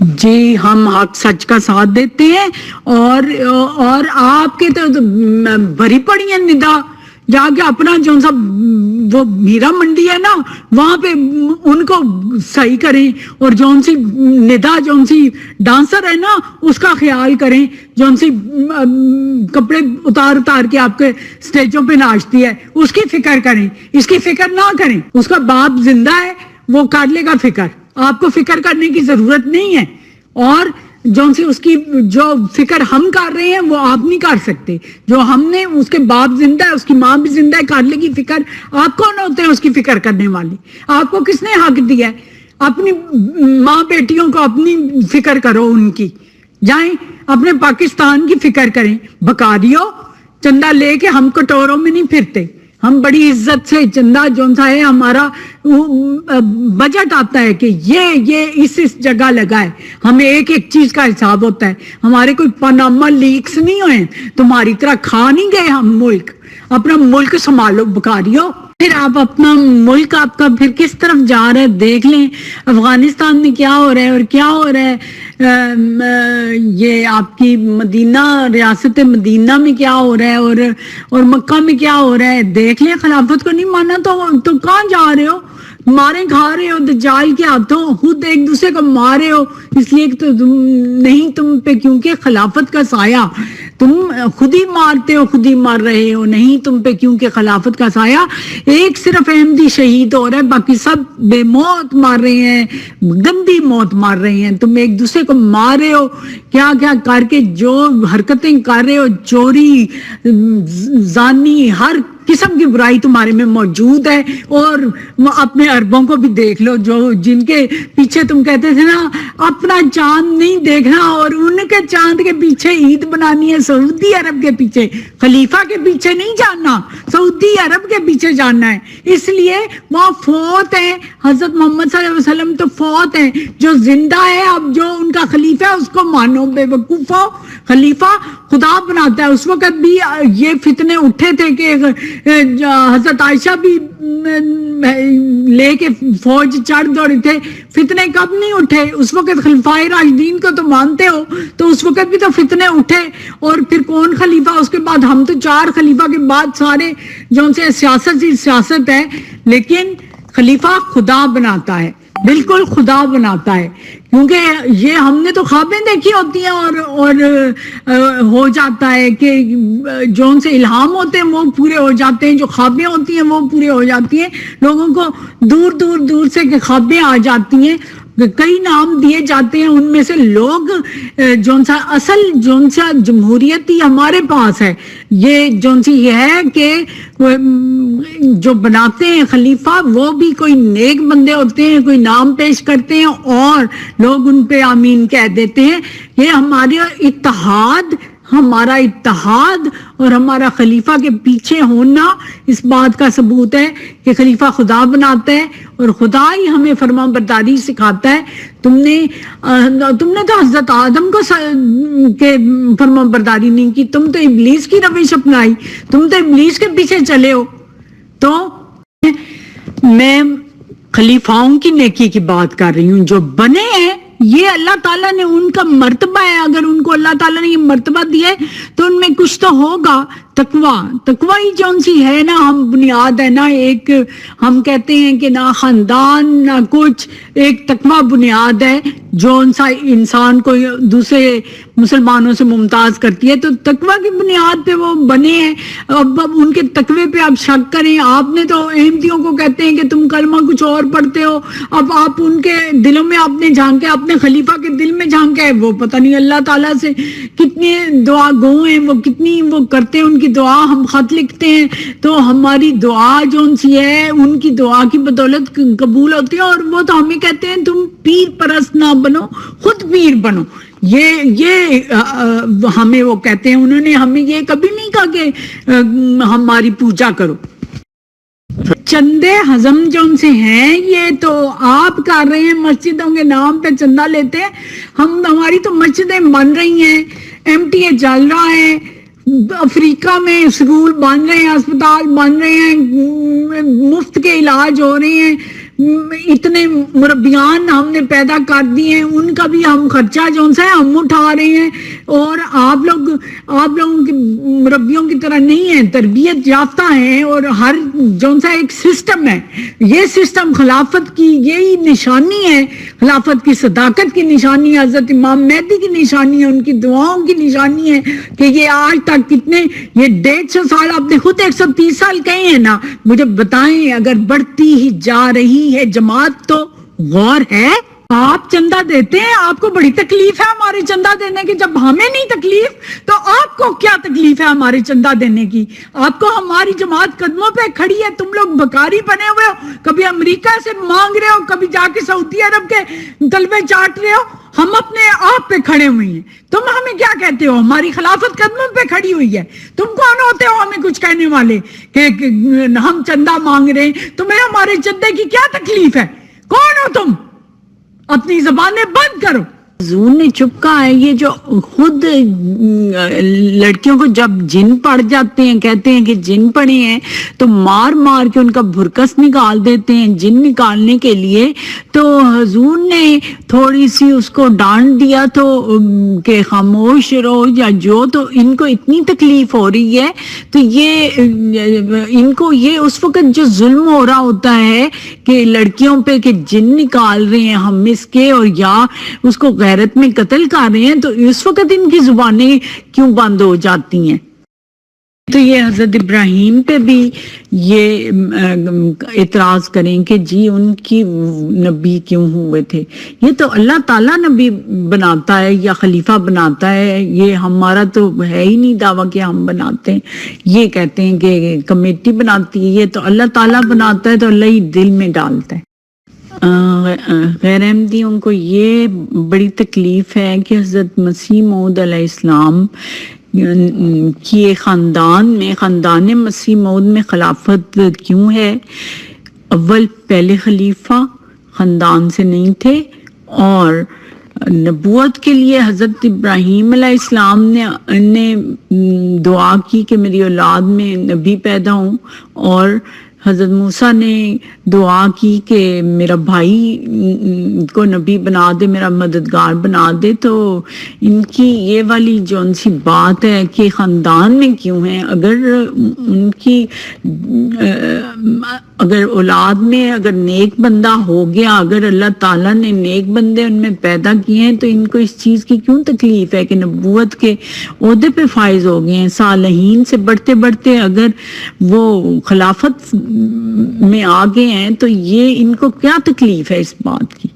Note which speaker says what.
Speaker 1: جی ہم حق سچ کا ساتھ دیتے ہیں اور آپ کے تو بھری پڑی ہیں ندا جا کے اپنا جو سا وہ میرا منڈی ہے نا وہاں پہ ان کو صحیح کریں اور جون سی ندا جون سی ڈانسر ہے نا اس کا خیال کریں جون سی کپڑے اتار کے آپ کے سٹیجوں پہ ناچتی ہے اس کی فکر کریں اس کی فکر نہ کریں اس کا باپ زندہ ہے وہ کر لے گا فکر آپ کو فکر کرنے کی ضرورت نہیں ہے اور جون سی اس کی جو فکر ہم کر رہے ہیں وہ آپ نہیں کر سکتے جو ہم نے اس کے باپ زندہ ہے اس کی ماں بھی زندہ ہے کر لے گی فکر آپ کون ہوتے ہیں اس کی فکر کرنے والے آپ کو کس نے حق دیا ہے اپنی ماں بیٹیوں کو اپنی فکر کرو ان کی جائیں اپنے پاکستان کی فکر کریں بکاریوں چندہ لے کے ہم کٹوروں میں نہیں پھرتے ہم بڑی عزت سے چندہ جون سا ہے ہمارا بجٹ آتا ہے کہ یہ اس جگہ لگا ہے ہمیں ایک چیز کا حساب ہوتا ہے ہمارے کوئی پاناما لیکس نہیں ہوئے تمہاری طرح کھا نہیں گئے ہم ملک اپنا ملک سنبھالو بکاریو پھر آپ اپنا ملک آپ کا پھر کس طرف جا رہا ہے دیکھ لیں افغانستان میں کیا ہو رہا ہے اور کیا ہو رہا ہے یہ آپ کی مدینہ ریاست مدینہ میں کیا ہو رہا ہے اور مکہ میں کیا ہو رہا ہے دیکھ لیں خلافت کو نہیں مانا تو کہاں جا رہے ہو مارے کھا رہے ہو دجال کے ہاتھوں خود ایک دوسرے کو مارے ہو اس لیے تو نہیں تم پہ کیونکہ خلافت کا سایہ تم خود ہی مارتے ہو خود ہی مار رہے ہو نہیں تم پہ کیونکہ خلافت کا سایہ ایک صرف احمدی شہید ہو رہا ہے باقی سب بے موت مار رہے ہیں گندی موت مار رہے ہیں تم ایک دوسرے کو مار رہے ہو کیا کیا کر کے جو حرکتیں کر رہے ہو چوری زانی ہر قسم کی برائی تمہارے میں موجود ہے اور اپنے عربوں کو بھی دیکھ لو جو جن کے پیچھے تم کہتے تھے نا اپنا چاند نہیں دیکھنا اور ان کے چاند کے پیچھے عید بنانی ہے سعودی عرب کے پیچھے خلیفہ کے پیچھے نہیں جاننا سعودی عرب کے پیچھے جاننا ہے اس لیے وہاں فوت ہیں حضرت محمد صلی اللہ علیہ وسلم تو فوت ہیں جو زندہ ہے اب جو ان کا خلیفہ ہے اس کو مانو بے وقوفو خلیفہ خدا بناتا ہے اس وقت بھی یہ فتنے اٹھے تھے کہ حضرت عائشہ بھی لے کے فوج چڑھ دوڑے تھے فتنے کب نہیں اٹھے اس وقت خلفائے راشدین کو تو مانتے ہو تو اس وقت بھی تو فتنے اٹھے اور پھر کون خلیفہ اس کے بعد ہم تو 4 خلیفہ کے بعد سارے جو ان سے سیاست ہی سیاست ہے لیکن خلیفہ خدا بناتا ہے بالکل خدا بناتا ہے کیونکہ یہ ہم نے تو خوابیں دیکھی ہوتی ہیں اور ہو جاتا ہے کہ جو ان سے الہام ہوتے ہیں وہ پورے ہو جاتے ہیں جو خوابیں ہوتی ہیں وہ پورے ہو جاتی ہیں لوگوں کو دور دور دور سے کہ خوابیں آ جاتی ہیں کئی نام دیے جاتے ہیں ان میں سے لوگ جون سا اصل جون سا جمہوریت ہی ہمارے پاس ہے یہ جون سی یہ ہے کہ جو بناتے ہیں خلیفہ وہ بھی کوئی نیک بندے ہوتے ہیں کوئی نام پیش کرتے ہیں اور لوگ ان پہ آمین کہہ دیتے ہیں یہ ہمارا اتحاد اور ہمارا خلیفہ کے پیچھے ہونا اس بات کا ثبوت ہے کہ خلیفہ خدا بناتا ہے اور خدا ہی ہمیں فرما برداری سکھاتا ہے تم نے تو حضرت آدم کو کے فرما برداری نہیں کی تم تو ابلیس کی روش اپنائی تم تو ابلیس کے پیچھے چلے ہو تو میں خلیفاؤں کی نیکی کی بات کر رہی ہوں جو بنے ہیں یہ اللہ تعالیٰ نے ان کا مرتبہ ہے اگر ان کو اللہ تعالیٰ نے یہ مرتبہ دیا ہے تو ان میں کچھ تو ہوگا تقوی ہی جون سی ہے نا ہم بنیاد ہے نا ایک ہم کہتے ہیں کہ نہ خاندان نہ کچھ ایک تقوی بنیاد ہے جو انسان کو دوسرے مسلمانوں سے ممتاز کرتی ہے تو تقوی کی بنیاد پہ وہ بنے ہیں اب ان کے تقوی پہ آپ شک کریں آپ نے تو احمدیوں کو کہتے ہیں کہ تم کلمہ کچھ اور پڑھتے ہو اب آپ ان کے دلوں میں آپ نے جھانکے اپنے خلیفہ کے دل میں جھانکے وہ پتہ نہیں اللہ تعالیٰ سے کتنے دعا گو ہیں وہ کتنی وہ کرتے ہیں ان کی دعا ہم خط لکھتے ہیں تو ہماری دعا جو ان سی ہے ان کی دعا کی بدولت قبول ہوتی ہے اور وہ تو ہمیں کہتے ہیں تم پیر پرست نہ بنو خود پیر بنو یہ ہمیں وہ کہتے ہیں انہوں نے ہمیں یہ کبھی نہیں کہا کہ ہماری پوجا کرو چندے ہضم جو ان سے ہیں یہ تو آپ کر رہے ہیں مسجدوں کے نام پہ چندہ لیتے ہیں ہماری تو مسجدیں بن رہی ہیں MTA چل رہا ہے افریقہ میں اسکول بن رہے ہیں اسپتال بن رہے ہیں مفت کے علاج ہو رہے ہیں اتنے مربیان ہم نے پیدا کر دیے ہیں، ان کا بھی ہم خرچہ جو ہے ہم اٹھا رہے ہیں، اور آپ لوگوں کی مربیوں کی طرح نہیں ہیں، تربیت یافتہ ہیں، اور ہر جو سا ایک سسٹم ہے، یہ سسٹم خلافت کی یہی نشانی ہے، خلافت کی صداقت کی نشانی ہے، حضرت امام مہدی کی نشانی ہے، ان کی دعاؤں کی نشانی ہے کہ یہ آج تک کتنے، یہ 150 سال، آپ نے خود 130 سال کہے ہیں نا، مجھے بتائیں اگر بڑھتی ہی جا رہی ہے جماعت تو غور ہے؟ آپ چندہ دیتے ہیں، آپ کو بڑی تکلیف ہے ہمارے چندہ دینے کی، جب ہمیں نہیں تکلیف تو آپ کو کیا تکلیف ہے ہمارے چندہ دینے کی؟ آپ کو ہماری جماعت قدموں پہ کھڑی ہے، تم لوگ بکاری بنے ہوئے ہو، کبھی امریکہ سے مانگ رہے ہو، کبھی جا کے سعودی عرب کے تلوے چاٹ رہے ہو، ہم اپنے آپ پہ کھڑے ہوئے ہیں، تم ہمیں کیا کہتے ہو؟ ہماری خلافت قدموں پہ کھڑی ہوئی ہے، تم کون ہوتے ہو ہمیں کچھ کہنے والے کہ ہم چندہ مانگ رہے ہیں؟ تمہیں ہمارے چندے کی کیا تکلیف ہے؟ کون ہو تم؟ اپنی زبانیں بند کرو۔ حضور نے چپ کہا ہے، یہ جو خود لڑکیوں کو جب جن پڑ جاتے ہیں، کہتے ہیں کہ جن پڑے ہیں، تو مار مار کے ان کا بھرکس نکال دیتے ہیں جن نکالنے کے لیے، تو حضور نے تھوڑی سی اس کو ڈانٹ دیا تو کہ خاموش رہو یا جو، تو ان کو اتنی تکلیف ہو رہی ہے، تو یہ ان کو یہ اس وقت جو ظلم ہو رہا ہوتا ہے کہ لڑکیوں پہ کہ جن نکال رہے ہیں ہم اس کے، اور یا اس کو غیرت میں قتل کر رہے ہیں، تو اس وقت ان کی زبانیں کیوں بند ہو جاتی ہیں؟ تو یہ حضرت ابراہیم پہ بھی یہ اعتراض کریں کہ جی ان کی نبی کیوں ہوئے تھے؟ یہ تو اللہ تعالیٰ نبی بناتا ہے یا خلیفہ بناتا ہے، یہ ہمارا تو ہے ہی نہیں دعویٰ کہ ہم بناتے ہیں، یہ کہتے ہیں کہ کمیٹی بناتی ہے، یہ تو اللہ تعالیٰ بناتا ہے، تو اللہ ہی دل میں ڈالتا ہے۔ غیر احمدیوں کو یہ بڑی تکلیف ہے کہ حضرت مسیح موعود علیہ السلام کی خاندان مسیح موعود میں خلافت کیوں ہے؟ اول پہلے خلیفہ خاندان سے نہیں تھے، اور نبوت کے لیے حضرت ابراہیم علیہ السلام نے دعا کی کہ میری اولاد میں نبی پیدا ہوں، اور حضرت موسیٰ نے دعا کی کہ میرا بھائی کو نبی بنا دے، میرا مددگار بنا دے۔ تو ان کی یہ والی جو ان سی بات ہے کہ خاندان میں کیوں ہیں، اگر ان کی اگر اولاد میں اگر نیک بندہ ہو گیا، اگر اللہ تعالیٰ نے نیک بندے ان میں پیدا کیے ہیں، تو ان کو اس چیز کی کیوں تکلیف ہے کہ نبوت کے عہدے پہ فائز ہو گئے ہیں؟ صالحین سے بڑھتے بڑھتے اگر وہ خلافت میں آ گئے ہیں، تو یہ ان کو کیا تکلیف ہے اس بات کی؟